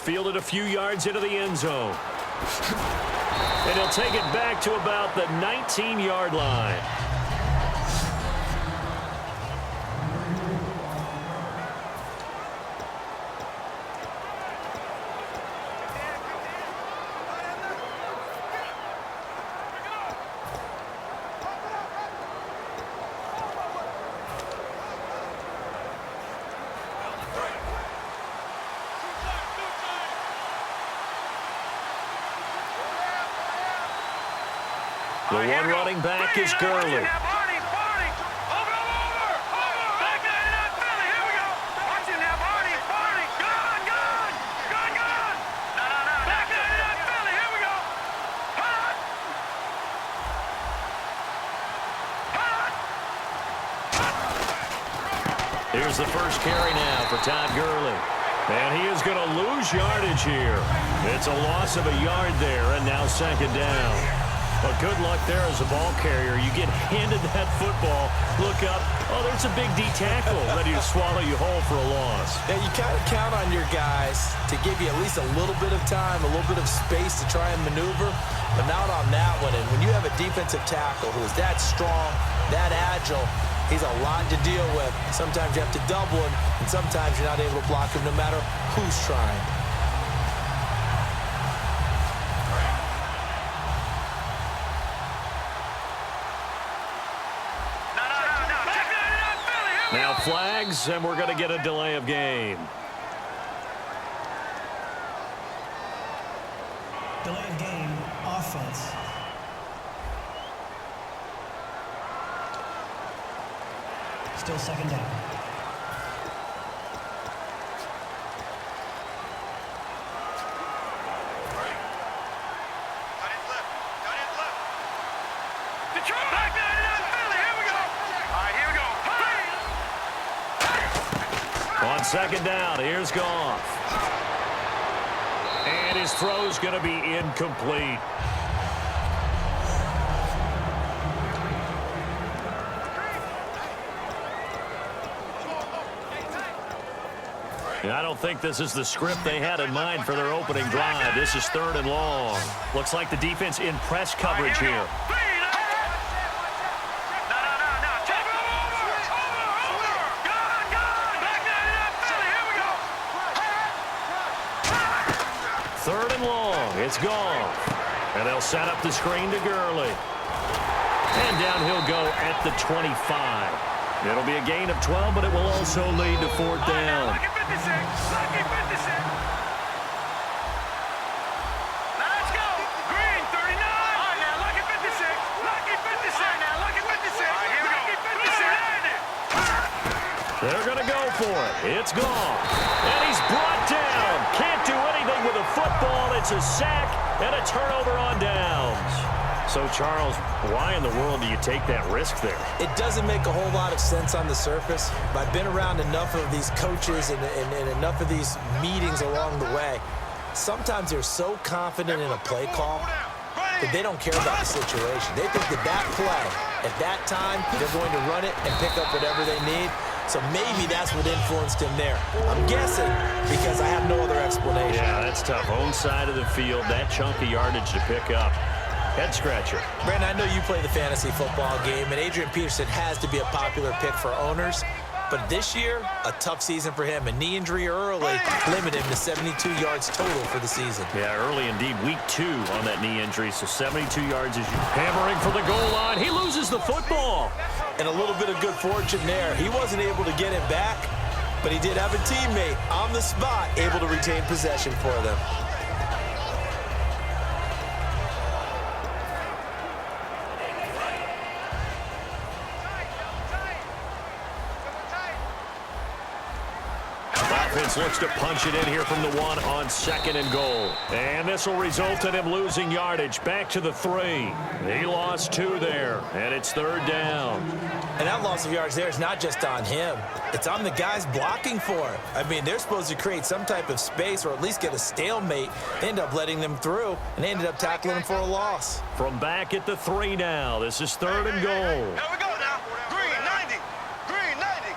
fielded a few yards into the end zone. And he'll take it back to about the 19-yard line. The one running back is Gurley. Here's the first carry now for Todd Gurley. And he is going to lose yardage here. It's a loss of a yard there, and now second down. But good luck there as a ball carrier. You get handed that football, look up, oh, there's a big D tackle ready to swallow you whole for a loss. Yeah, you kind of count on your guys to give you at least a little bit of time, a little bit of space to try and maneuver, but not on that one. And when you have a defensive tackle who is that strong, that agile, he's a lot to deal with. Sometimes you have to double him, and sometimes you're not able to block him no matter who's trying. Now flags, and we're going to get a delay of game. Delay of game, offense. Still second down. On second down, here's Goff. And his throw's going to be incomplete. I don't think this is the script they had in mind for their opening drive. This is third and long. Looks like the defense in press coverage here. Third and long. It's Goff. And they'll set up the screen to Gurley. And down he'll go at the 25. It'll be a gain of 12, but it will also lead to fourth down. They're going to go for it. It's Goff. And he's brought down. Can't do anything with a football. It's a sack and a turnover on downs. So, Charles, why in the world do you take that risk there? It doesn't make a whole lot of sense on the surface, but I've been around enough of these coaches and enough of these meetings along the way. Sometimes they're so confident in a play call that they don't care about the situation. They think that play, at that time, they're going to run it and pick up whatever they need. So maybe that's what influenced him there. I'm guessing because I have no other explanation. Yeah, that's tough. Own side of the field, that chunk of yardage to pick up. Head scratcher. Brandon, I know you play the fantasy football game, and Adrian Peterson has to be a popular pick for owners. But this year, a tough season for him. A knee injury early limited him to 72 yards total for the season. Yeah, early indeed. Week 2 on that knee injury, so 72 yards is hammering for the goal line. He loses the football. And a little bit of good fortune there. He wasn't able to get it back, but he did have a teammate on the spot able to retain possession for them. Offense looks to punch it in here from the 1 on second and goal. And this will result in him losing yardage back to the 3. He lost 2 there, and it's third down. And that loss of yards there is not just on him. It's on the guys blocking for it. I mean, they're supposed to create some type of space or at least get a stalemate. They end up letting them through, and they ended up tackling him for a loss. From back at the 3 now. This is third and goal. Here we go now. Green 90. Green 90.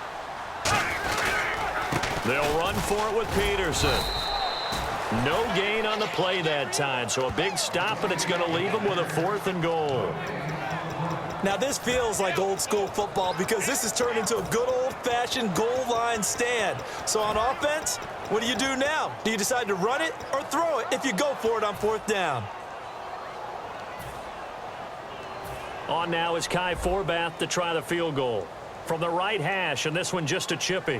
They'll run for it with Peterson. No gain on the play that time, so a big stop, and it's going to leave them with a 4th and goal. Now, this feels like old-school football because this has turned into a good old-fashioned goal line stand. So on offense, what do you do now? Do you decide to run it or throw it if you go for it on 4th down? On now is Kai Forbath to try the field goal. From the right hash, and this one just a chippy.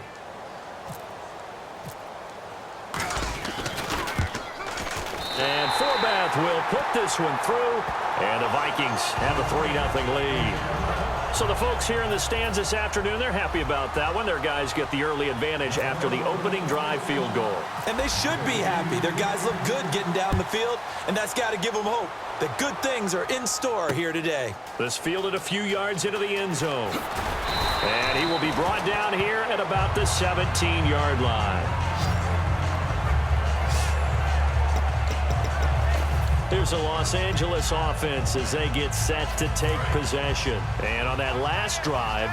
And Forbath will put this one through, and the Vikings have a 3-0 lead. So the folks here in the stands this afternoon, they're happy about that one. Their guys get the early advantage after the opening drive field goal. And they should be happy. Their guys look good getting down the field, and that's got to give them hope that good things are in store here today. This fielded a few yards into the end zone. And he will be brought down here at about the 17-yard line. Here's the Los Angeles offense as they get set to take possession. And on that last drive,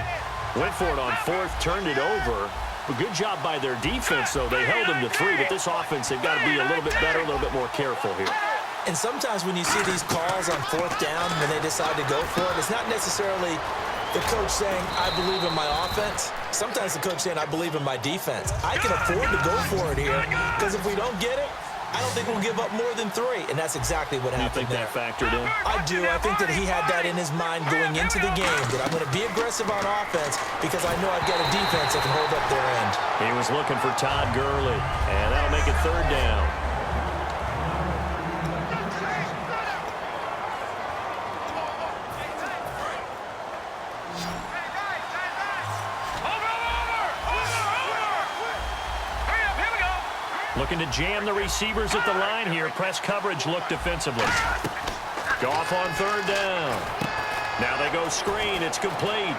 went for it on 4th, turned it over. A good job by their defense, though. They held them to 3, but this offense, they've got to be a little bit better, a little bit more careful here. And sometimes when you see these calls on 4th down, when they decide to go for it, it's not necessarily the coach saying, I believe in my offense. Sometimes the coach saying, I believe in my defense. I can afford to go for it here because if we don't get it, I don't think we'll give up more than 3, and that's exactly what happened there. You think that factored in? I do. I think that he had that in his mind going into the game, that I'm going to be aggressive on offense because I know I've got a defense that can hold up their end. He was looking for Todd Gurley, and that'll make it 3rd down. Looking to jam the receivers at the line here. Press coverage look defensively. Goff on 3rd down. Now they go screen. It's complete.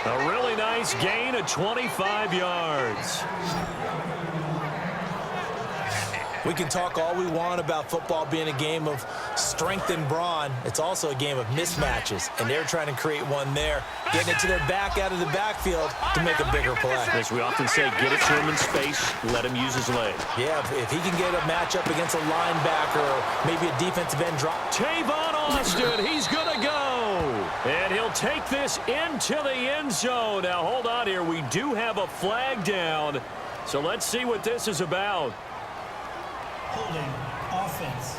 A really nice gain of 25 yards. We can talk all we want about football being a game of strength and brawn. It's also a game of mismatches, and they're trying to create one there, getting it to their back out of the backfield to make a bigger play. As we often say, get it to him in space, let him use his leg. Yeah, if he can get a matchup against a linebacker or maybe a defensive end drop. Tavon Austin, he's going to go. And he'll take this into the end zone. Now, hold on here. We do have a flag down, so let's see what this is about. Holding offense.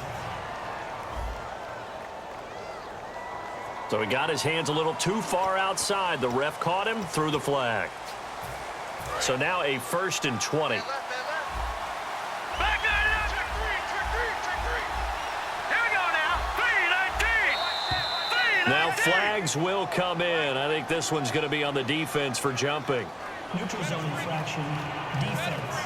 So he got his hands a little too far outside. The ref caught him, threw the flag. So now a 1st and 20. Now flags will come in. I think this one's going to be on the defense for jumping. Neutral zone infraction, defense.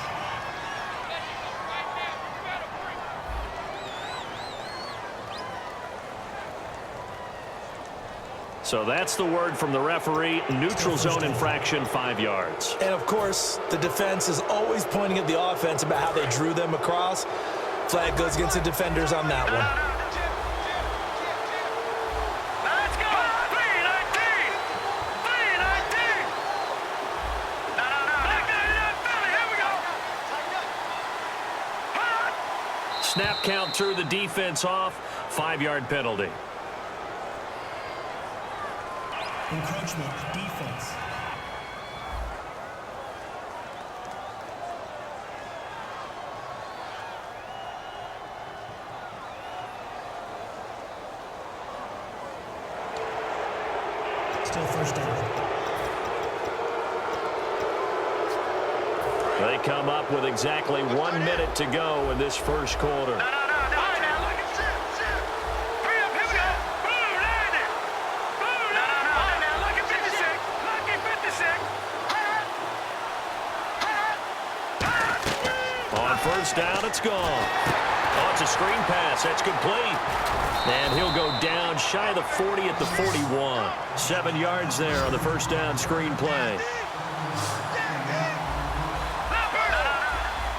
So that's the word from the referee. Neutral zone infraction, 5 yards. And, of course, the defense is always pointing at the offense about how they drew them across. Flag goes against the defenders on that one. Let's go! 3-19! 3-19! Here we go! Snap count threw the defense off. 5-yard penalty. Encroachment, defense. Still 1st down. They come up with exactly 1 minute to go in this first quarter. First down, it's gone. Oh, it's a screen pass. That's complete. And he'll go down shy of the 40 at the 41. 7 yards there on the first down screen play.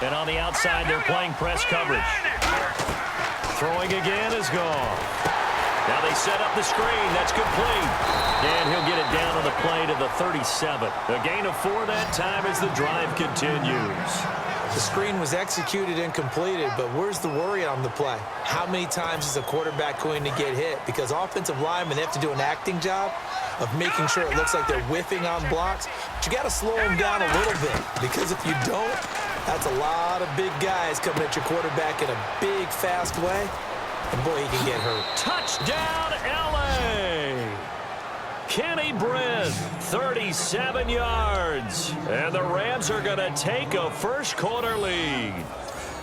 And on the outside, they're playing press coverage. Throwing again is gone. Now they set up the screen. That's complete. And he'll get it down on the play to the 37. A gain of 4 that time as the drive continues. The screen was executed and completed, but where's the worry on the play? How many times is a quarterback going to get hit? Because offensive linemen, they have to do an acting job of making sure it looks like they're whiffing on blocks. But you got to slow them down a little bit, because if you don't, that's a lot of big guys coming at your quarterback in a big, fast way. And boy, he can get hurt. Touchdown, L.A. Kenny Britt, 37 yards. And the Rams are going to take a first-quarter lead.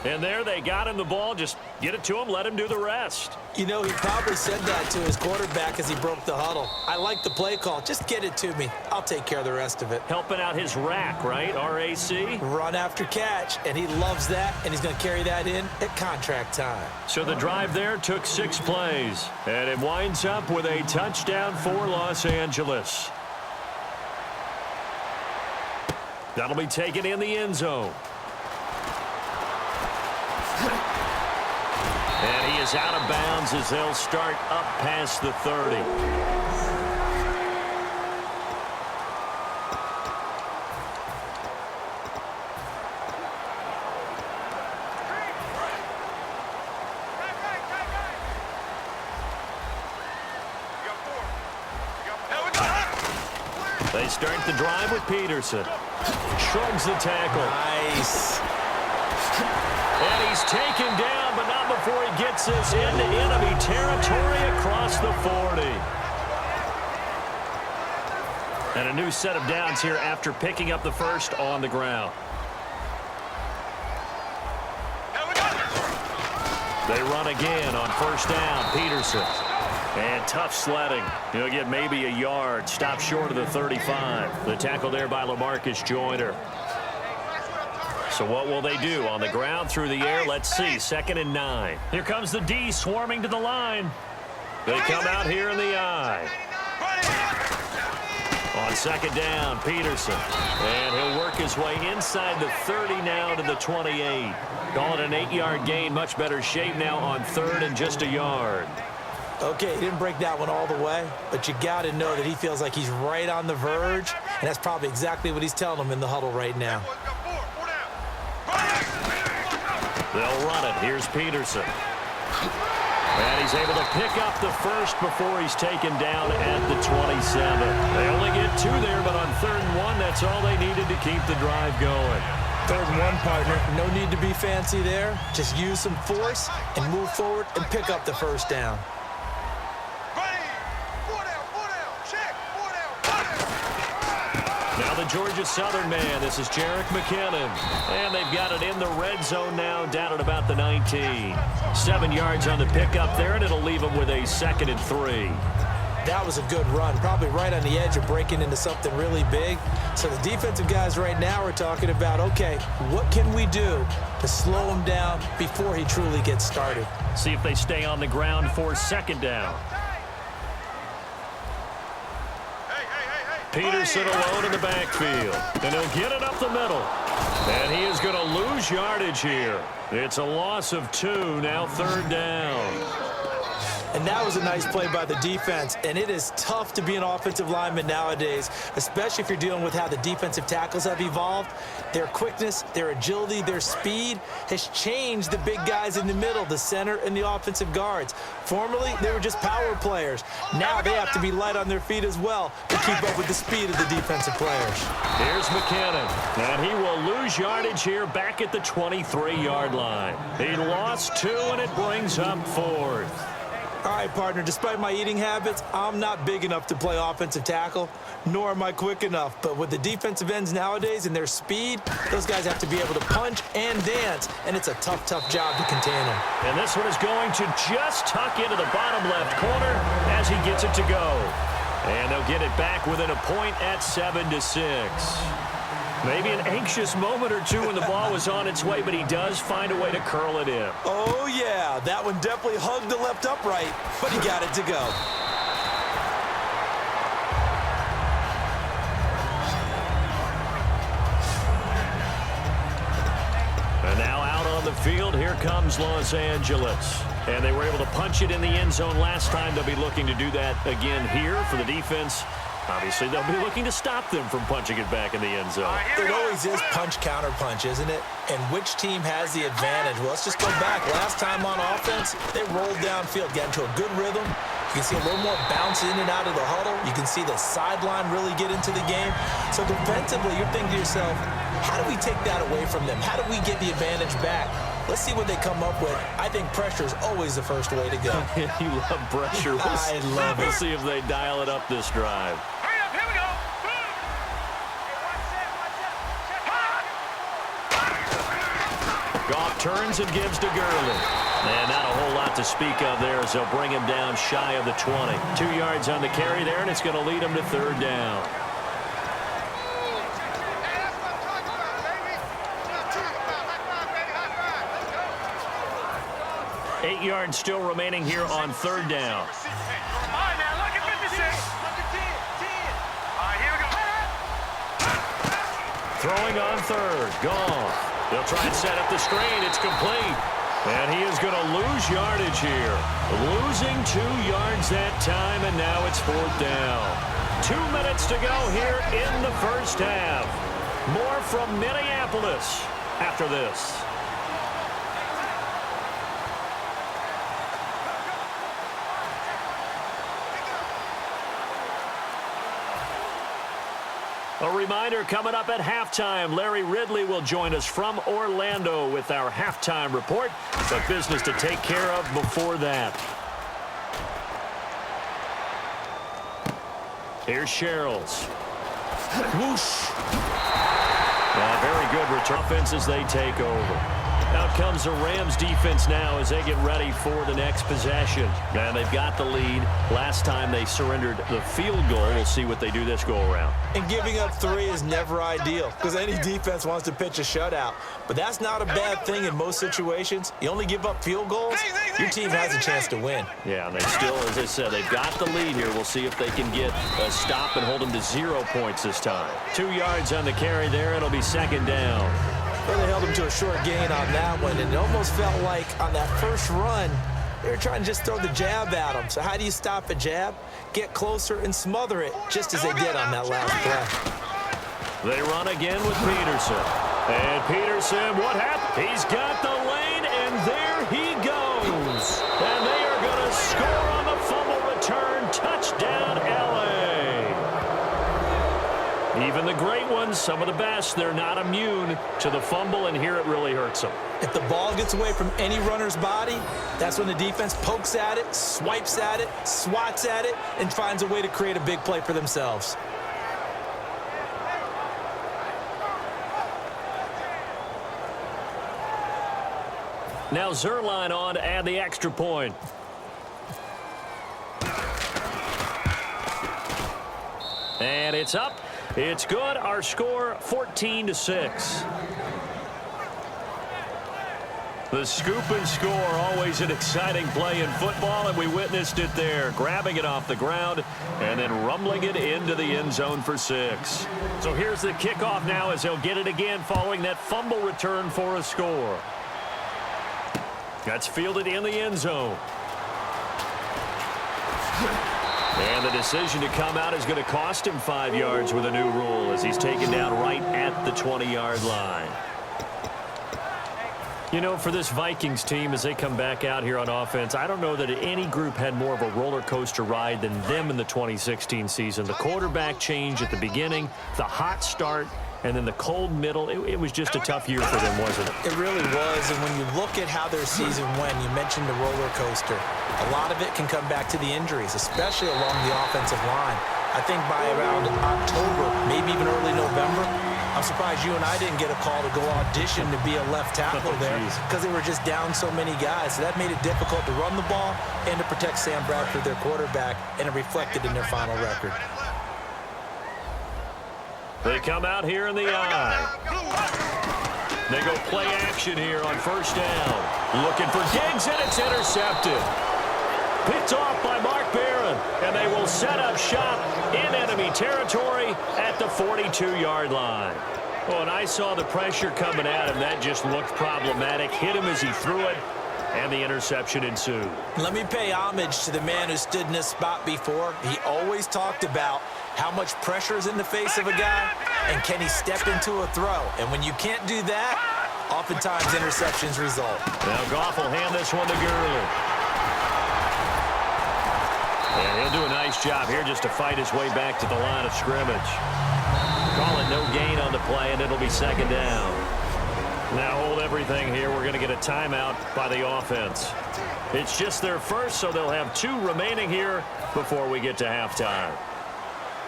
And there they got him the ball. Just get it to him, let him do the rest. You know, he probably said that to his quarterback as he broke the huddle. I like the play call. Just get it to me. I'll take care of the rest of it. Helping out his rack, right? R-A-C? Run after catch, and he loves that, and he's going to carry that in at contract time. So the drive there took 6 plays, and it winds up with a touchdown for Los Angeles. That'll be taken in the end zone. And he is out of bounds as they'll start up past the 30. They start the drive with Peterson. Shrugs the tackle. Nice. And he's taken down, but not before he gets this into enemy territory across the 40. And a new set of downs here after picking up the first on the ground. They run again on first down. Peterson. And tough sledding. He'll get maybe a yard. Stop short of the 35. The tackle there by LaMarcus Joyner. So what will they do? On the ground, through the air? Let's see. 2nd and 9. Here comes the D swarming to the line. They come out here in the I. On 2nd down, Peterson. And he'll work his way inside the 30 now to the 28. Call it an 8-yard gain. Much better shape now on 3rd and just a yard. Okay, he didn't break that one all the way, but you got to know that he feels like he's right on the verge, and that's probably exactly what he's telling them in the huddle right now. They'll run it. Here's Peterson. And he's able to pick up the first before he's taken down at the 27. They only get 2 there, but on 3rd and 1, that's all they needed to keep the drive going. 3rd and 1, partner. No need to be fancy there. Just use some force and move forward and pick up the first down. Now the Georgia Southern man. This is Jerick McKinnon. And they've got it in the red zone now, down at about the 19. 7 yards on the pickup there, and it'll leave them with a 2nd and 3. That was a good run, probably right on the edge of breaking into something really big. So the defensive guys right now are talking about, okay, what can we do to slow him down before he truly gets started? See if they stay on the ground for 2nd down. Peterson alone in the backfield. And he'll get it up the middle. And he is going to lose yardage here. It's a loss of 2, now 3rd down. And that was a nice play by the defense. And it is tough to be an offensive lineman nowadays, especially if you're dealing with how the defensive tackles have evolved. Their quickness, their agility, their speed has changed the big guys in the middle, the center and the offensive guards. Formerly, they were just power players. Now they have to be light on their feet as well to keep up with the speed of the defensive players. Here's McKinnon. And he will lose yardage here back at the 23-yard line. He lost 2, and it brings up 4th. All right, partner, despite my eating habits, I'm not big enough to play offensive tackle, nor am I quick enough. But with the defensive ends nowadays and their speed, those guys have to be able to punch and dance, and it's a tough, tough job to contain them. And this one is going to just tuck into the bottom left corner as he gets it to go. And they'll get it back within a point at 7-6. Maybe an anxious moment or two when the ball was on its way, but he does find a way to curl it in. Oh, yeah. That one definitely hugged the left upright, but he got it to go. And now out on the field, here comes Los Angeles. And they were able to punch it in the end zone last time. They'll be looking to do that again here for the defense. Obviously, they'll be looking to stop them from punching it back in the end zone. It always is punch-counter-punch, isn't it? And which team has the advantage? Well, let's just go back. Last time on offense, they rolled downfield, got into a good rhythm. You can see a little more bounce in and out of the huddle. You can see the sideline really get into the game. So defensively, you're thinking to yourself, how do we take that away from them? How do we get the advantage back? Let's see what they come up with. I think pressure is always the first way to go. You love pressure. I love it. We'll see if they dial it up this drive. Hurry up, here we go. Goff turns and gives to Gurley. And not a whole lot to speak of there as they'll bring him down shy of the 20. 2 yards on the carry there, and it's going to lead him to third down. Eight 8 yards still remaining here on third down. All right, now, look at 56. All right, here we go. Throwing on third. Goff. They'll try and set up the screen. It's complete. And he is going to lose yardage here. Losing 2 yards that time, and now it's fourth down. 2 minutes to go here in the first half. More from Minneapolis after this. A reminder, coming up at halftime, Larry Ridley will join us from Orlando with our halftime report. But business to take care of before that. Here's Sherrills. Whoosh. Very good return offense as they take over. Out comes the Rams defense now as they get ready for the next possession. And they've got the lead. Last time they surrendered the field goal. We'll see what they do this go around. And giving up 3 is never ideal because any defense wants to pitch a shutout. But that's not a bad thing in most situations. You only give up field goals, your team has a chance to win. Yeah, and they still, as I said, they've got the lead here. We'll see if they can get a stop and hold them to 0 points this time. 2 yards on the carry there. It'll be second down. Well, they held him to a short gain on that one, and it almost felt like on that first run, they were trying to just throw the jab at him. So how do you stop a jab? Get closer and smother it, just as they did on that last play. They run again with Peterson. And Peterson, what happened? He's got the lane, and there he goes. And they are going to score on the fumble return. Touchdown, L.A. Even the great ones, some of the best, they're not immune to the fumble, and here it really hurts them. If the ball gets away from any runner's body, that's when the defense pokes at it, swipes at it, swats at it, and finds a way to create a big play for themselves. Now Zerline on to add the extra point. And it's up. It's good. Our score 14-6. The scoop and score, always an exciting play in football, and we witnessed it there, grabbing it off the ground and then rumbling it into the end zone for 6. So here's the kickoff now as they'll get it again following that fumble return for a score. That's fielded in the end zone. And the decision to come out is going to cost him 5 yards with a new rule as he's taken down right at the 20-yard line. You know, for this Vikings team, as they come back out here on offense, I don't know that any group had more of a roller coaster ride than them in the 2016 season. The quarterback change at the beginning, the hot start, and then the cold middle. It was just a tough year for them, wasn't it? It really was, and when you look at how their season went, you mentioned the roller coaster. A lot of it can come back to the injuries, especially along the offensive line. I think by around October, maybe even early November, I'm surprised you and I didn't get a call to go audition to be a left tackle there because they were just down so many guys. So that made it difficult to run the ball and to protect Sam Bradford, their quarterback, and it reflected in their final record. They come out here in the eye. They go play action here on first down. Looking for Diggs, and it's intercepted. Picked off by Mark Barron, and they will set up shop in enemy territory at the 42-yard line. Oh, and I saw the pressure coming at him. That just looked problematic. Hit him as he threw it. and the interception ensued. Let me pay homage to the man who stood in this spot before. He always talked about how much pressure is in the face of a guy, and can he step into a throw. And when you can't do that, oftentimes interceptions result. Now Goff will hand this one to Gurley. And he'll do a nice job here just to fight his way back to the line of scrimmage. Call it no gain on the play, and it'll be second down. Now hold everything here. We're going to get a timeout by the offense. It's just their first, so they'll have 2 remaining here before we get to halftime.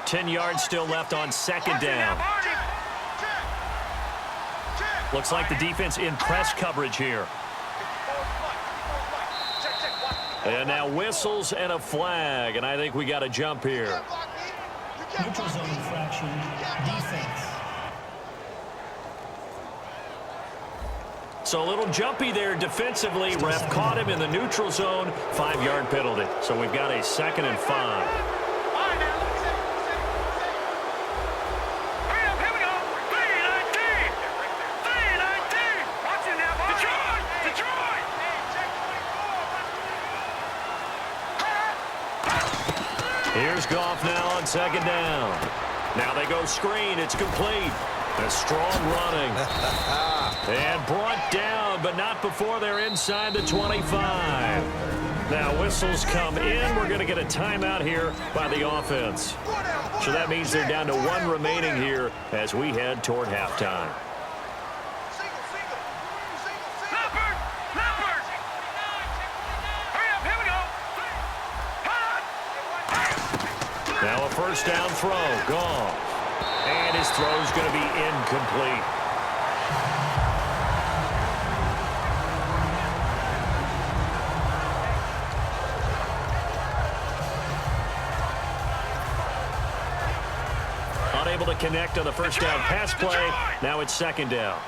10 yards still left on second down. Looks like the defense in press coverage here. And now whistles and a flag, and I think we got a jump here. Neutral zone infraction, defense. So a little jumpy there defensively. Ref caught him in the neutral zone. 5-yard penalty. So we've got a 2nd and 5. Here's Goff now on second down. Now they go screen. It's complete. A strong running. And brought down, but not before they're inside the 25. Now whistles come in. We're going to get a timeout here by the offense. So that means they're down to 1 remaining here as we head toward halftime. Now a first down throw. Goff. And his throw's going to be incomplete. Unable to connect on the first down pass play. Now it's second down.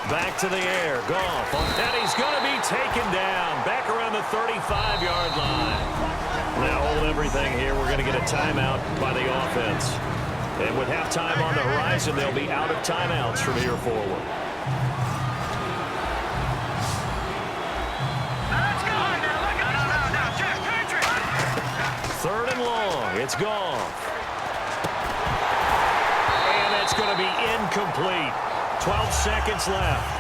Back to the air. Goff on that. He's going to be taken down. Back around the 35-yard line. Now hold everything here. We're going to get a timeout by the offense. And with halftime on the horizon, they'll be out of timeouts from here forward. Third and long. It's Goff. And it's going to be incomplete. 12 seconds left.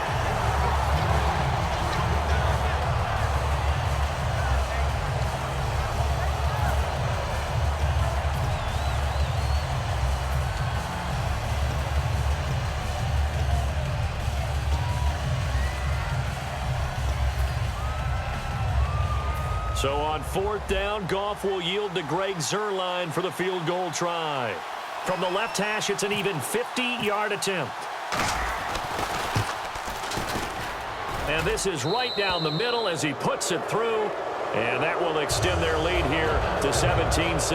So on 4th down, Goff will yield to Greg Zuerlein for the field goal try. From the left hash, it's an even 50-yard attempt. And this is right down the middle as he puts it through. And that will extend their lead here to 17-6.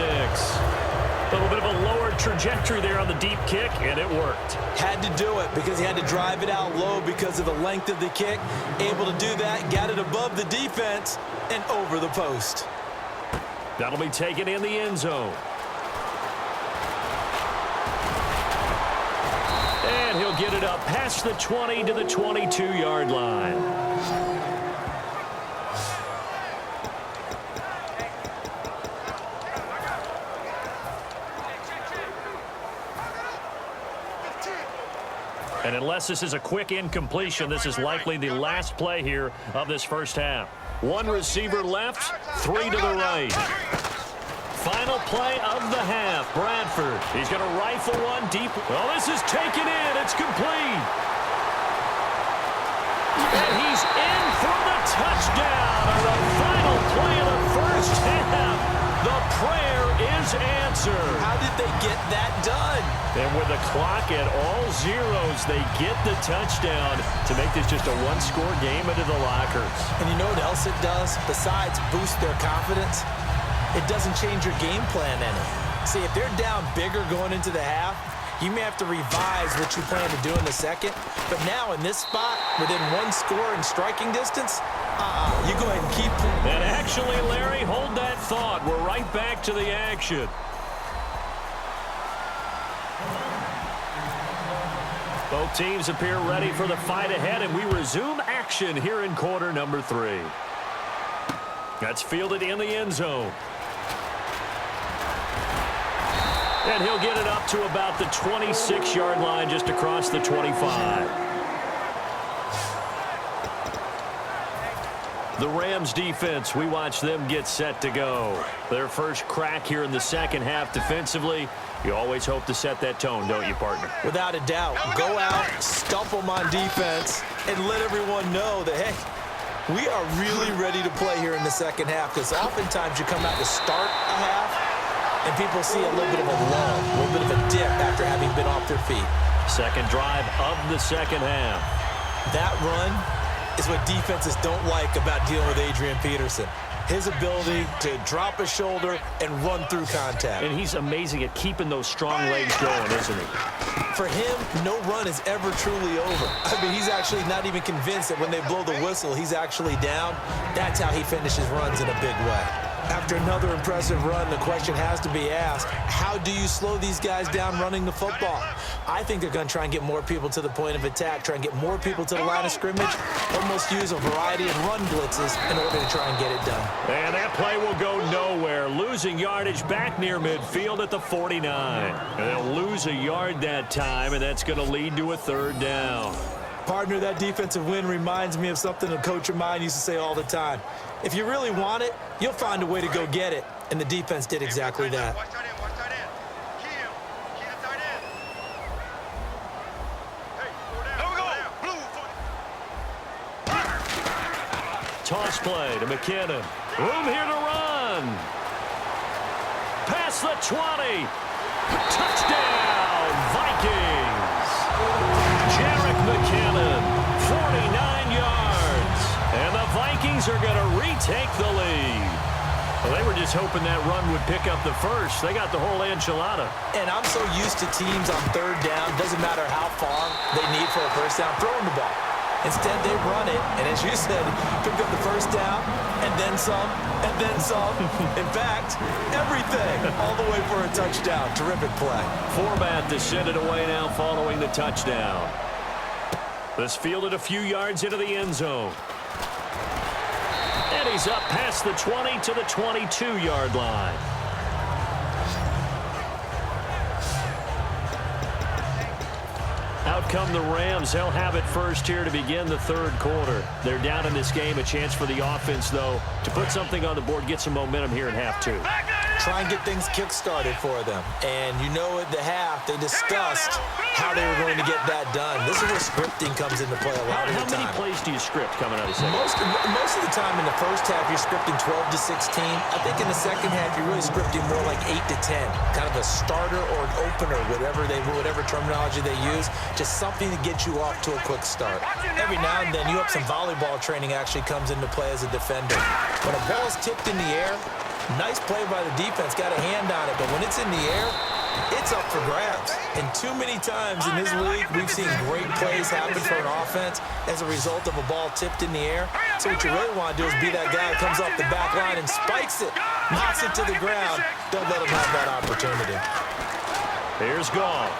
A little bit of a lower trajectory there on the deep kick, and it worked. Had to do it because he had to drive it out low because of the length of the kick. Able to do that, got it above the defense and over the post. That'll be taken in the end zone. And he'll get it up past the 20 to the 22-yard line. And unless this is a quick incompletion, this is likely the last play here of this first half. 1 receiver left, 3 to the right. Final play of the half. Bradford. He's going to rifle one deep. Well, this is taken in. It's complete. And he's in for the touchdown on the final play of the first half. The prayer is answered. How did they get that done? And with the clock at all zeros, they get the touchdown to make this just a one-score game into the lockers. And you know what else it does? Besides boost their confidence, it doesn't change your game plan any. See, if they're down bigger going into the half, you may have to revise what you plan to do in the second. But now in this spot, within 1 score and striking distance, you go ahead and keep. And actually, Larry, hold that thought. We're right back to the action. Both teams appear ready for the fight ahead, and we resume action here in quarter number 3. That's fielded in the end zone. And he'll get it up to about the 26-yard line, just across the 25. The Rams defense, we watch them get set to go. Their first crack here in the second half defensively. You always hope to set that tone, don't you, partner? Without a doubt. Go out, stump them on defense, and let everyone know that, hey, we are really ready to play here in the second half, because oftentimes you come out to start a half, and people see a little bit of a lull, a little bit of a dip after having been off their feet. Second drive of the second half. That run is what defenses don't like about dealing with Adrian Peterson. His ability to drop a shoulder and run through contact. And he's amazing at keeping those strong legs going, isn't he? For him, no run is ever truly over. I mean, he's actually not even convinced that when they blow the whistle, he's actually down. That's how he finishes runs in a big way. After another impressive run, the question has to be asked, how do you slow these guys down running the football? I think they're going to try and get more people to the point of attack, try and get more people to the line of scrimmage, almost use a variety of run blitzes in order to try and get it done. And that play will go nowhere, losing yardage back near midfield at the 49. And they'll lose a yard that time, and that's going to lead to a third down. Partner, that defensive win reminds me of something a coach of mine used to say all the time. If you really want it, you'll find a way to go get it. And the defense did exactly that. Toss play to McKinnon. Room here to run. Past the 20. Touchdown, Vikings. Jarek McKinnon, 49 yards. And the Vikings are going to retake the lead. Well, they were just hoping that run would pick up the first. They got the whole enchilada. And I'm so used to teams on third down, doesn't matter how far they need for a first down, throwing the ball. Instead, they run it, and as you said, pick up the first down, and then some, and then some. In fact, everything, all the way for a touchdown. Terrific play. Format to send it away now following the touchdown. This fielded a few yards into the end zone. And he's up past the 20 to the 22-yard line. Out come the Rams. They'll have it first here to begin the third quarter. They're down in this game. A chance for the offense, though, to put something on the board, get some momentum here in half 2. Try and get things kick-started for them. And you know at the half, they discussed how they were going to get that done. This is where scripting comes into play a lot of the time. How many plays do you script coming out of the second? Most of the time in the first half, you're scripting 12 to 16. I think in the second half, you're really scripting more like 8 to 10. Kind of a starter or an opener, whatever terminology they use. Just something to get you off to a quick start. Every now and then, you have some volleyball training actually comes into play as a defender. When a ball is tipped in the air, nice play by the defense, got a hand on it, but when it's in the air, it's up for grabs. And too many times in this league, we've seen great plays happen for an offense as a result of a ball tipped in the air. So what you really want to do is be that guy who comes off the back line and spikes it, knocks it to the ground. Don't let him have that opportunity. Here's Goff.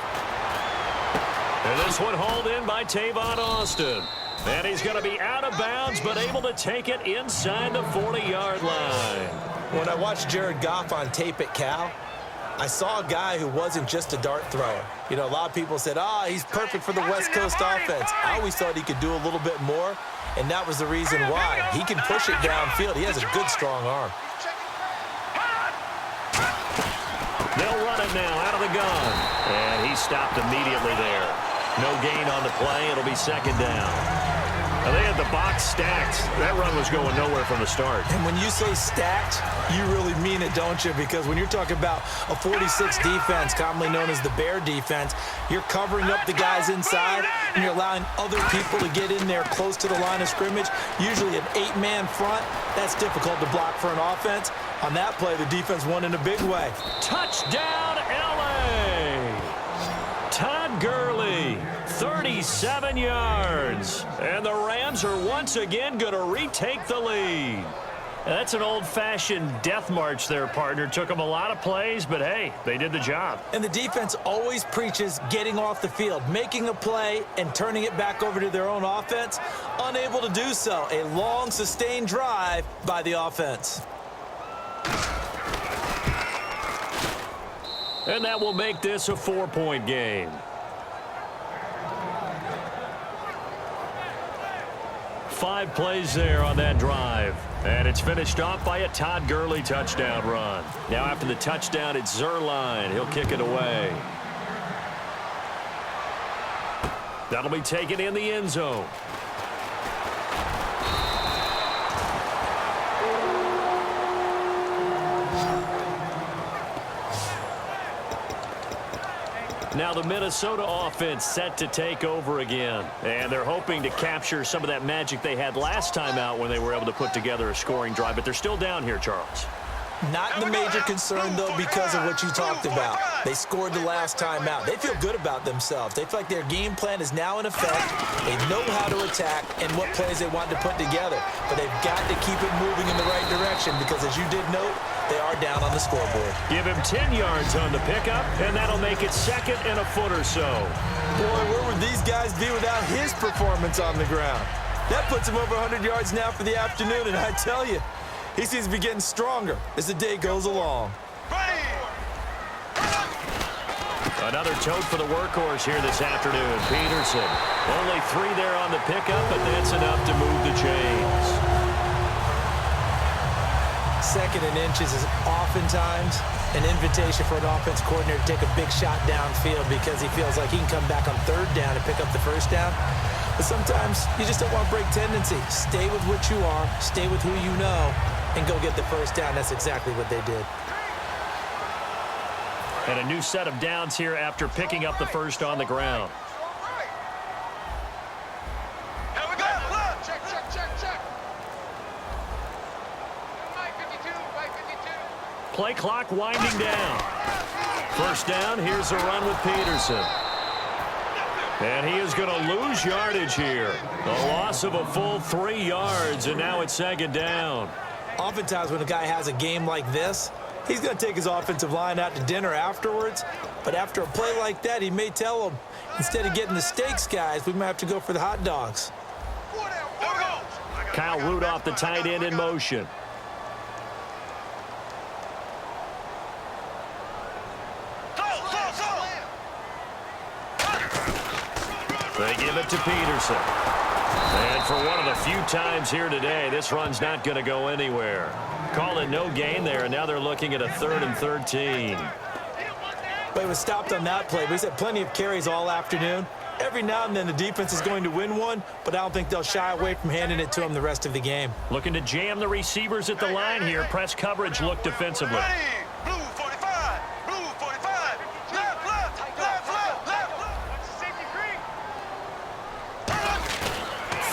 And this one hauled in by Tavon Austin. And he's going to be out of bounds, but able to take it inside the 40-yard line. When I watched Jared Goff on tape at Cal, I saw a guy who wasn't just a dart thrower. You know, a lot of people said, he's perfect for the West Coast offense. I always thought he could do a little bit more, and that was the reason why. He can push it downfield. He has a good, strong arm. They'll run it now out of the gun. And he stopped immediately there. No gain on the play. It'll be second down. Now they had the box stacked. That run was going nowhere from the start. And when you say stacked, you really mean it, don't you? Because when you're talking about a 46 defense, commonly known as the Bear defense, you're covering up the guys inside, and you're allowing other people to get in there close to the line of scrimmage. Usually an 8-man front. That's difficult to block for an offense. On that play, the defense won in a big way. Touchdown, L.A. Todd Gurley, 37 yards. And the Rams are once again going to retake the lead. That's an old-fashioned death march there, partner. Took them a lot of plays, but hey, they did the job. And the defense always preaches getting off the field, making a play, and turning it back over to their own offense. Unable to do so. A long, sustained drive by the offense. And that will make this a 4-point game. 5 plays there on that drive. And it's finished off by a Todd Gurley touchdown run. Now after the touchdown, it's Zerline. He'll kick it away. That'll be taken in the end zone. Now the Minnesota offense set to take over again. And they're hoping to capture some of that magic they had last time out when they were able to put together a scoring drive. But they're still down here, Charles. Not the major concern, though, because of what you talked about. They scored the last time out. They feel good about themselves. They feel like their game plan is now in effect. They know how to attack and what plays they want to put together. But they've got to keep it moving in the right direction because, as you did note, they are down on the scoreboard. Give him 10 yards on the pickup, and that'll make it second and a foot or so. Boy, where would these guys be without his performance on the ground? That puts him over 100 yards now for the afternoon, and I tell you, he seems to be getting stronger as the day goes along. Another tote for the workhorse here this afternoon. Peterson. Only 3 there on the pickup, but that's enough to move the chains. Second and inches is oftentimes an invitation for an offense coordinator to take a big shot downfield because he feels like he can come back on third down and pick up the first down. But sometimes you just don't want to break tendency. Stay with what you are, stay with who you know, and go get the first down. That's exactly what they did. And a new set of downs here after picking up the first on the ground. Play clock winding down. First down, here's a run with Peterson. And he is going to lose yardage here. A loss of a full 3 yards, and now it's second down. Oftentimes when a guy has a game like this, he's going to take his offensive line out to dinner afterwards. But after a play like that, he may tell them, instead of getting the steaks, guys, we might have to go for the hot dogs. Kyle Rudolph, the tight end, in motion. They give it to Peterson. And for one of the few times here today, this run's not going to go anywhere. Call it no gain there, and now they're looking at a 3rd and 13. But he was stopped on that play. But he's had plenty of carries all afternoon. Every now and then the defense is going to win one, but I don't think they'll shy away from handing it to him the rest of the game. Looking to jam the receivers at the line here. Press coverage look defensively.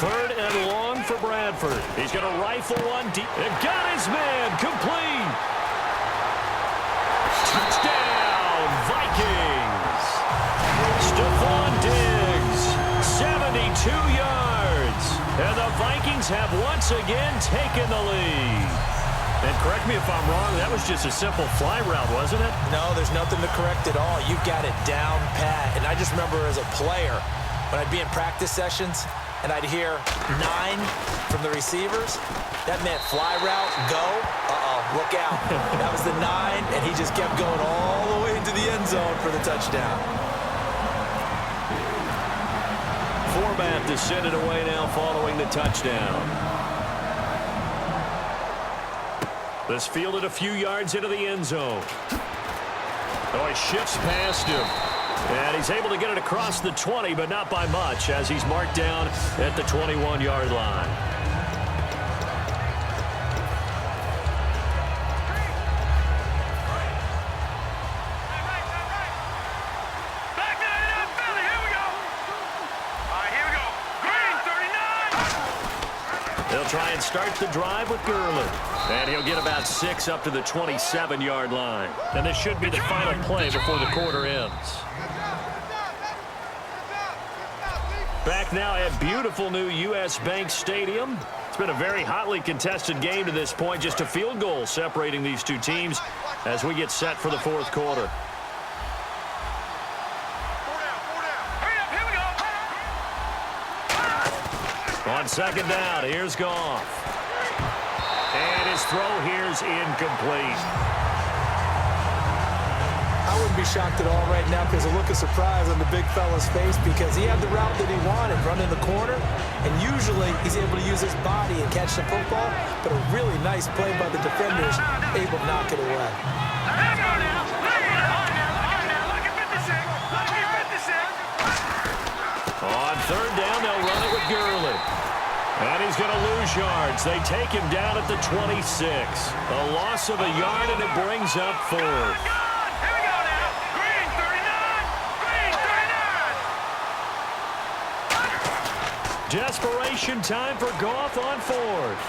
Third and long for Bradford. He's going to rifle one deep. And got his man complete. Touchdown, Vikings. Stephon Diggs, 72 yards. And the Vikings have once again taken the lead. And correct me if I'm wrong, that was just a simple fly route, wasn't it? No, there's nothing to correct at all. You got it down pat. And I just remember as a player, when I'd be in practice sessions, and I'd hear 9 from the receivers. That meant fly route, go. Look out. That was the 9, and he just kept going all the way into the end zone for the touchdown. Format to send it away now following the touchdown. This fielded a few yards into the end zone. Oh, he shifts past him. And he's able to get it across the 20, but not by much, as he's marked down at the 21-yard line. Back to the NFL. Here we go. All right, here we go. Green, 39. They'll try and start the drive with Gurley. And he'll get about 6 up to the 27-yard line. And this should be the final play before the quarter ends. Back now at beautiful new U.S. Bank Stadium. It's been a very hotly contested game to this point. Just a field goal separating these two teams as we get set for the fourth quarter. On second down, here's Goff. And his throw here's incomplete. I wouldn't be shocked at all right now because a look of surprise on the big fella's face because he had the route that he wanted, running the corner, and usually he's able to use his body and catch the football, but a really nice play by the defenders, able to knock it away. On third down, they'll run it with Gurley. And he's going to lose yards. They take him down at the 26. A loss of a yard, and it brings up fourth. Desperation time for Goff on fourth.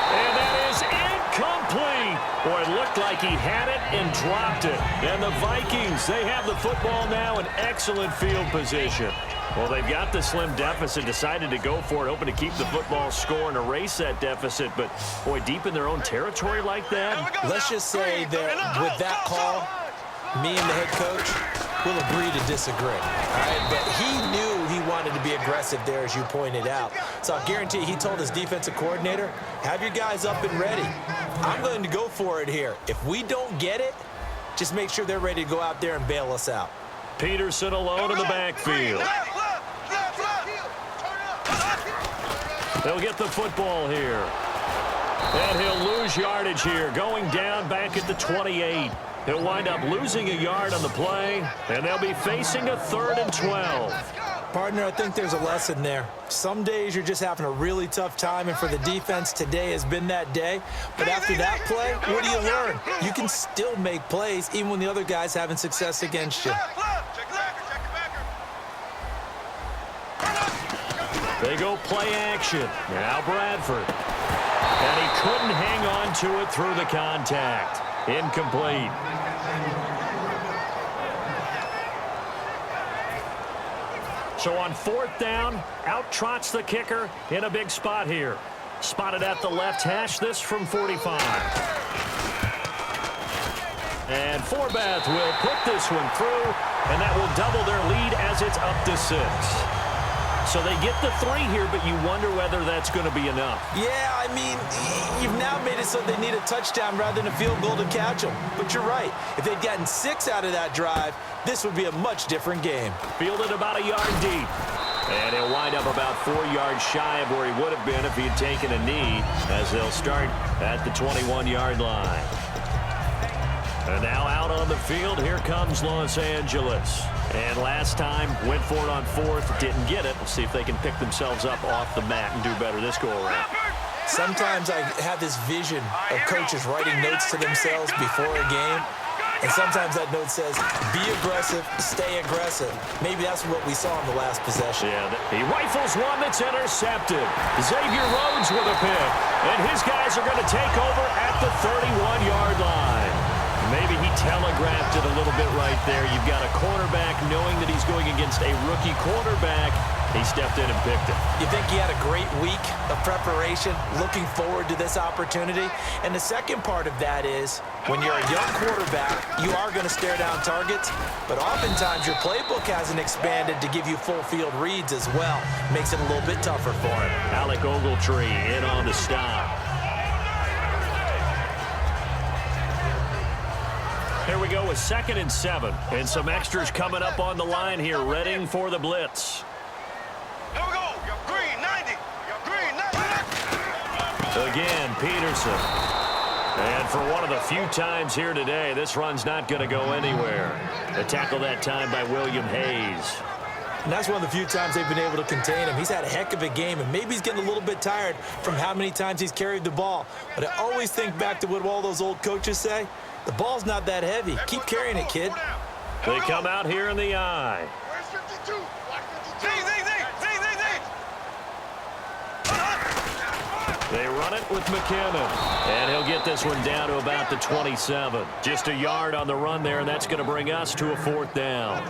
And that is incomplete. Boy, it looked like he had it and dropped it. And the Vikings, they have the football now in excellent field position. Well, they've got the slim deficit, decided to go for it, hoping to keep the football score and erase that deficit. But, boy, deep in their own territory like that. Let's just say that with that call, me and the head coach will agree to disagree. All right? But he knew he wanted to be aggressive there, as you pointed out. So I guarantee he told his defensive coordinator, have your guys up and ready. I'm going to go for it here. If we don't get it, just make sure they're ready to go out there and bail us out. Peterson alone in the backfield. They'll get the football here. And he'll lose yardage here, going down back at the 28. He'll wind up losing a yard on the play, and they'll be facing a 3rd and 12. Partner, I think there's a lesson there. Some days you're just having a really tough time, and for the defense, today has been that day. But after that play, what do you learn? You can still make plays even when the other guy's having success against you. They go play action. Now Bradford. And he couldn't hang on to it through the contact. Incomplete. So on 4th down, out trots the kicker in a big spot here. Spotted at the left hash, this from 45. And Forbath will put this one through, and that will double their lead as it's up to 6. So they get the 3 here, but you wonder whether that's going to be enough. Yeah, I mean, you've now made it so they need a touchdown rather than a field goal to catch them. But you're right. If they'd gotten 6 out of that drive, this would be a much different game. Fielded about a yard deep. And he'll wind up about 4 yards shy of where he would have been if he had taken a knee, as they'll start at the 21-yard line. And now out on the field, here comes Los Angeles. And last time, went for it on 4th, didn't get it. We'll see if they can pick themselves up off the mat and do better this go-around. Sometimes I have this vision of coaches writing notes to themselves before a game. And sometimes that note says, be aggressive, stay aggressive. Maybe that's what we saw in the last possession. Yeah, he rifles one that's intercepted. Xavier Rhodes with a pick. And his guys are going to take over at the 31-yard line. Maybe he telegraphed it a little bit right there. You've got a cornerback knowing that he's going against a rookie quarterback. He stepped in and picked it. You think he had a great week of preparation, looking forward to this opportunity? And the second part of that is, when you're a young quarterback, you are going to stare down targets, but oftentimes your playbook hasn't expanded to give you full field reads as well. Makes it a little bit tougher for him. Alec Ogletree in on the stop. Here we go with 2nd and 7. And some extras coming up on the line here, readying for the blitz. Here we go. You're green, 90. You're green, 90. Again, Peterson. And for one of the few times here today, this run's not going to go anywhere. A tackle that time by William Hayes. And that's one of the few times they've been able to contain him. He's had a heck of a game, and maybe he's getting a little bit tired from how many times he's carried the ball. But I always think back to what all those old coaches say. The ball's not that heavy. Keep carrying it, kid. They come out here in the eye. Where's 52? Watch 52. They run it with McKinnon. And he'll get this one down to about the 27. Just a yard on the run there, and that's going to bring us to a 4th down.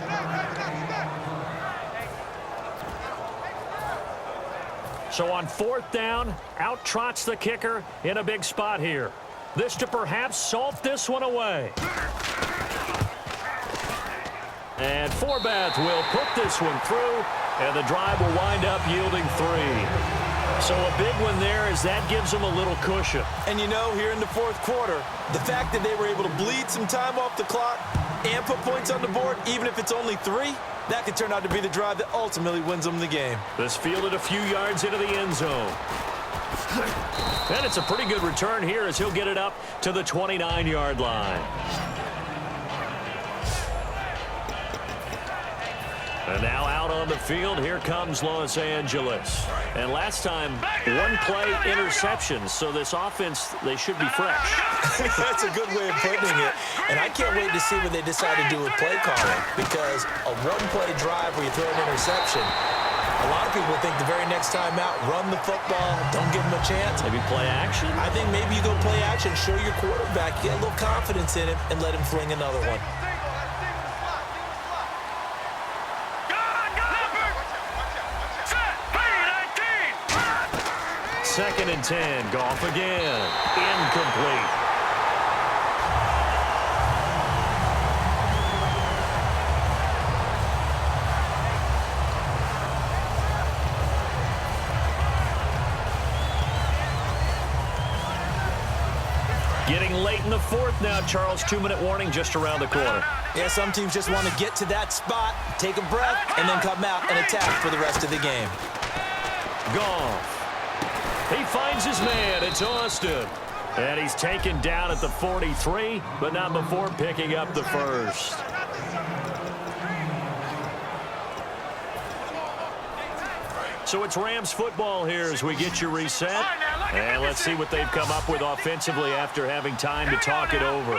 So on 4th down, out trots the kicker in a big spot here. This to perhaps salt this one away. And Forbath will put this one through, and the drive will wind up yielding 3. So a big one there as that gives them a little cushion. And you know, here in the 4th quarter, the fact that they were able to bleed some time off the clock and put points on the board, even if it's only 3, that could turn out to be the drive that ultimately wins them the game. This fielded a few yards into the end zone. And it's a pretty good return here as he'll get it up to the 29-yard line. And now out on the field, here comes Los Angeles. And last time, 1-play interception, so this offense, they should be fresh. That's a good way of putting it. And I can't wait to see what they decide to do with play calling, because a 1-play drive where you throw an interception, a lot of people think the very next time out, run the football, don't give them a chance. Maybe play action? I think maybe you go play action, show your quarterback, get a little confidence in him, and let him fling another one. 2nd and 10. Goff again. Incomplete. Getting late in the 4th now, Charles. 2-minute warning just around the corner. Yeah, some teams just want to get to that spot, take a breath, and then come out and attack for the rest of the game. Goff. He finds his man. It's Austin. And he's taken down at the 43, but not before picking up the first. So it's Rams football here as we get you reset. And let's see what they've come up with offensively after having time to talk it over.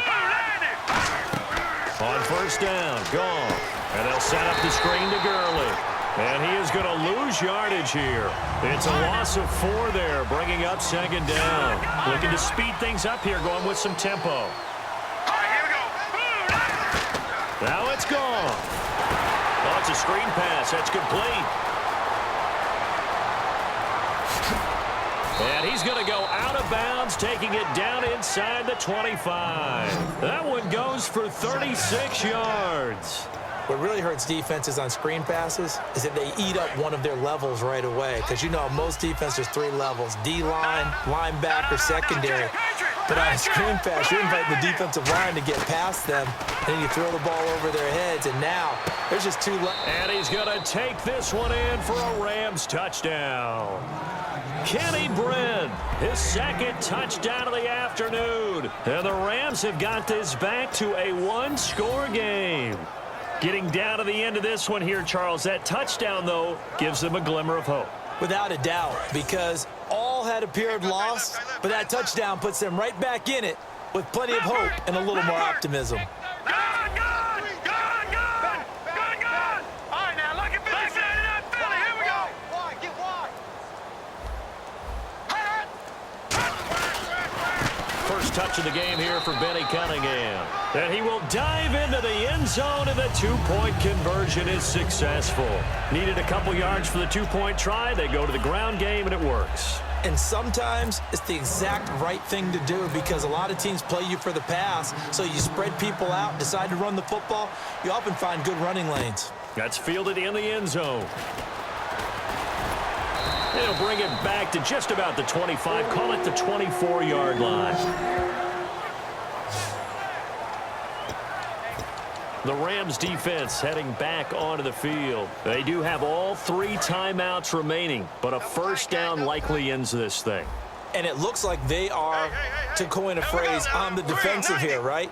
On 1st down, Goff. And they'll set up the screen to Gurley. And he is going to lose yardage here. It's a loss of 4 there, bringing up 2nd down. Looking to speed things up here, going with some tempo. Now it's gone. Oh, it's a screen pass. That's complete. And he's going to go out of bounds, taking it down inside the 25. That one goes for 36 yards. What really hurts defenses on screen passes is that they eat up one of their levels right away. Because, you know, most defenses, 3 levels: D-line, linebacker, secondary. But on a screen pass, you're inviting the defensive line to get past them, and then you throw the ball over their heads, and now there's just 2 left. And he's going to take this one in for a Rams touchdown. Kenny Brent, his 2nd touchdown of the afternoon. And the Rams have got this back to a 1-score game. Getting down to the end of this one here, Charles. That touchdown, though, gives them a glimmer of hope. Without a doubt, because all had appeared lost, but that touchdown puts them right back in it with plenty of hope and a little more optimism. First touch of the game here for Benny Cunningham. And he will dive into the end zone, and the 2-point conversion is successful. Needed a couple yards for the 2-point try. They go to the ground game, and it works. And sometimes it's the exact right thing to do, because a lot of teams play you for the pass, so you spread people out, decide to run the football. You often find good running lanes. That's fielded in the end zone. It'll bring it back to just about the 25, call it the 24-yard line. The Rams defense heading back onto the field. They do have all 3 timeouts remaining, but a 1st down likely ends this thing. And it looks like they are, to coin a phrase, on the defensive here, right?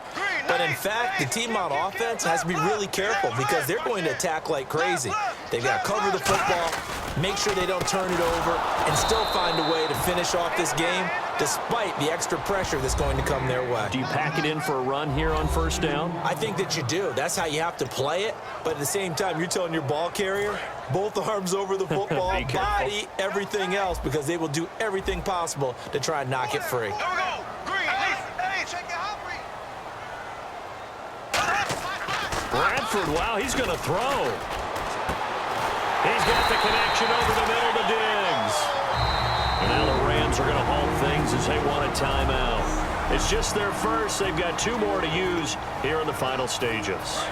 But in fact, the team on offense has to be really careful, because they're going to attack like crazy. They've got to cover the football, make sure they don't turn it over, and still find a way to finish off this game despite the extra pressure that's going to come their way. Do you pack it in for a run here on 1st down? I think that you do. That's how you have to play it. But at the same time, you're telling your ball carrier, both arms over the football, body, everything else, because they will do everything possible to try and knock it free. Here we go. Green, hey, check it out. Bradford, wow, he's going to throw. He's got the connection over the middle to Diggs. Rams are going to halt things as they want a timeout. It's just their first. They've got 2 more to use here in the final stages.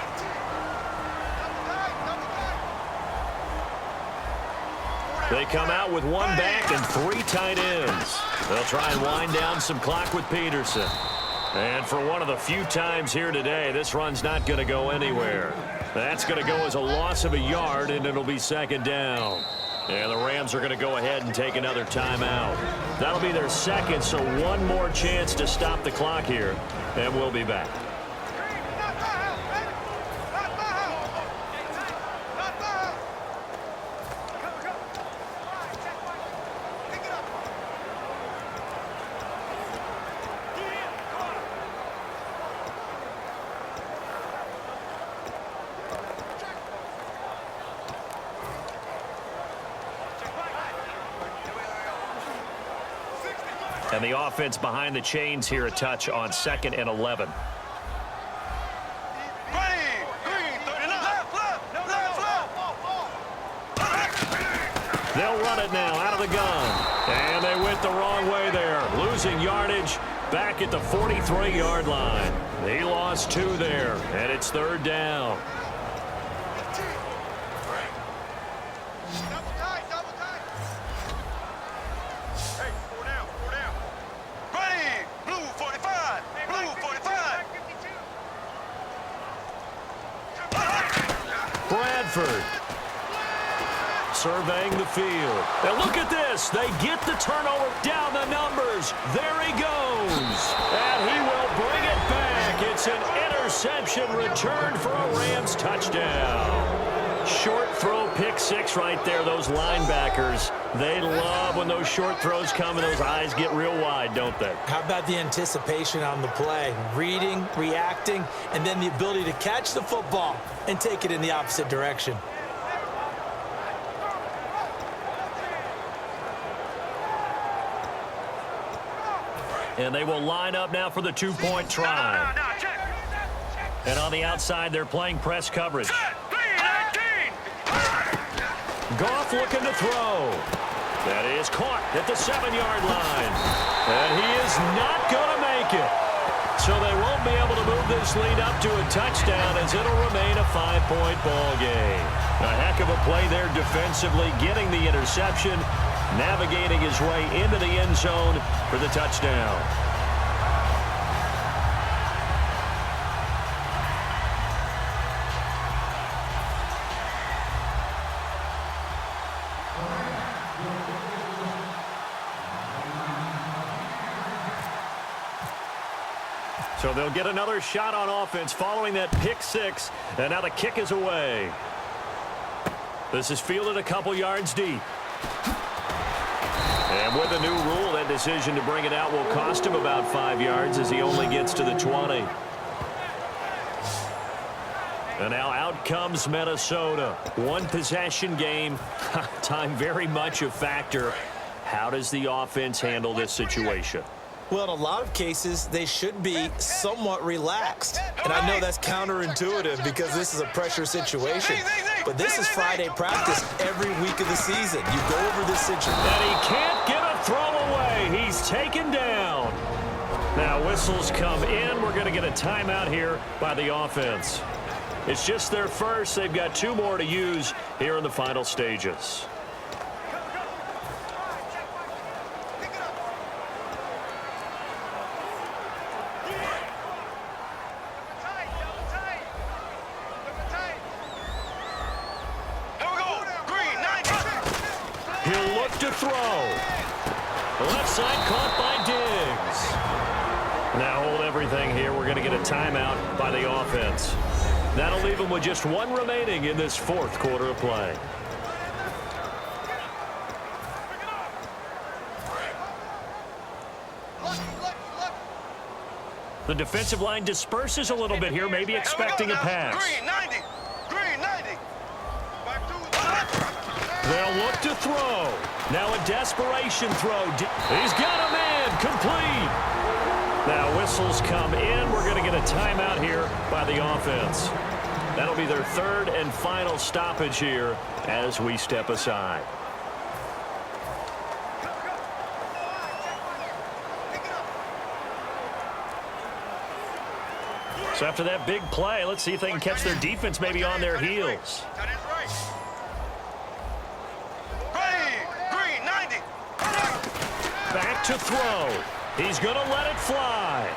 They come out with 1 back and 3 tight ends. They'll try and wind down some clock with Peterson. And for one of the few times here today, this run's not going to go anywhere. That's going to go as a loss of a yard, and it'll be 2nd down. And the Rams are going to go ahead and take another timeout. That'll be their second, so 1 more chance to stop the clock here, and we'll be back. And the offense behind the chains here a touch on 2nd and 11. They'll run it now out of the gun. And they went the wrong way there. Losing yardage back at the 43-yard line. He lost 2 there, and it's 3rd down. Surveying the field. And look at this. They get the turnover down the numbers. There he goes. And he will bring it back. It's an interception return for a Rams touchdown. Short throw, pick 6 right there. Those linebackers, they love when those short throws come and those eyes get real wide, don't they? How about the anticipation on the play? Reading, reacting, and then the ability to catch the football and take it in the opposite direction. And they will line up now for the 2-point try. And on the outside, they're playing press coverage. Goff looking to throw. That is caught at the 7-yard line. And he is not going to make it. So they won't be able to move this lead up to a touchdown as it'll remain a 5-point ball game. A heck of a play there defensively, getting the interception, navigating his way into the end zone for the touchdown. So they'll get another shot on offense following that pick 6, and now the kick is away. This is fielded a couple yards deep. And with the new rule, that decision to bring it out will cost him about 5 yards as he only gets to the 20. And now out comes Minnesota. 1 possession game. Time very much a factor. How does the offense handle this situation? Well, in a lot of cases, they should be somewhat relaxed. And I know that's counterintuitive because this is a pressure situation. But this is Friday practice every week of the season. You go over this situation. And he can't get a throw away. He's taken down. Now whistles come in. We're going to get a timeout here by the offense. It's just their first. They've got 2 more to use here in the final stages. He'll look to throw. Left side caught by Diggs. Now hold everything here. We're going to get a timeout by the offense. That'll leave them with just 1 remaining in this 4th quarter of play. The defensive line disperses a little bit here, maybe expecting a pass. Green 90. Green 90. They'll look to throw. Now a desperation throw. He's got a man. Complete. Now whistles come in. We're going to get a timeout here by the offense. That'll be their 3rd and final stoppage here as we step aside. So after that big play, let's see if they can catch their defense maybe on their heels. Green, 90. Back to throw. He's going to let it fly.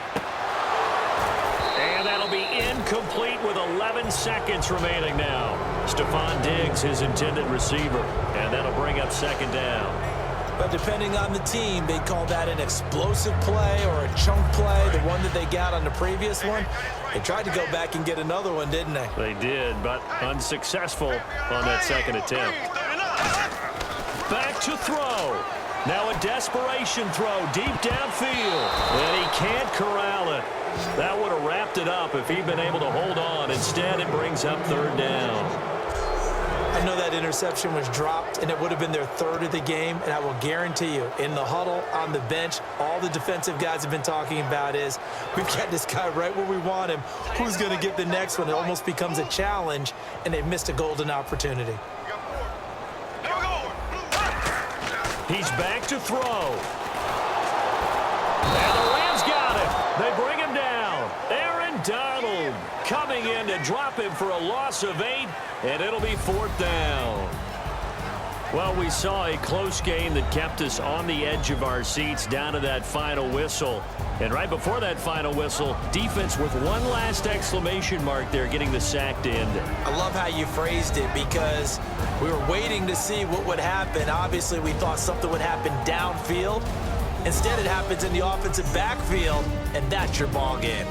And that'll be incomplete with 11 seconds remaining now. Stephon Diggs, his intended receiver. And that'll bring up second down. But depending on the team, they call that an explosive play or a chunk play, the one that they got on the previous one. They tried to go back and get another one, didn't they? They did, but unsuccessful on that second attempt. Back to throw. Now a desperation throw deep downfield. And he can't corral it. That would have wrapped it up if he'd been able to hold on. Instead, it brings up third down. I know that interception was dropped, and it would have been their third of the game, and I will guarantee you, in the huddle, on the bench, all the defensive guys have been talking about is, we've got this guy right where we want him. Who's going to get the next one? It almost becomes a challenge, and they've missed a golden opportunity. He's back to throw. And the Rams got him. They bring him down. Aaron Donald coming in to drop him for a loss of 8, and it'll be fourth down. Well, we saw a close game that kept us on the edge of our seats down to that final whistle. And right before that final whistle, defense with one last exclamation mark there, getting the sack to end it. I love how you phrased it because we were waiting to see what would happen. Obviously, we thought something would happen downfield. Instead, it happens in the offensive backfield, and that's your ball game.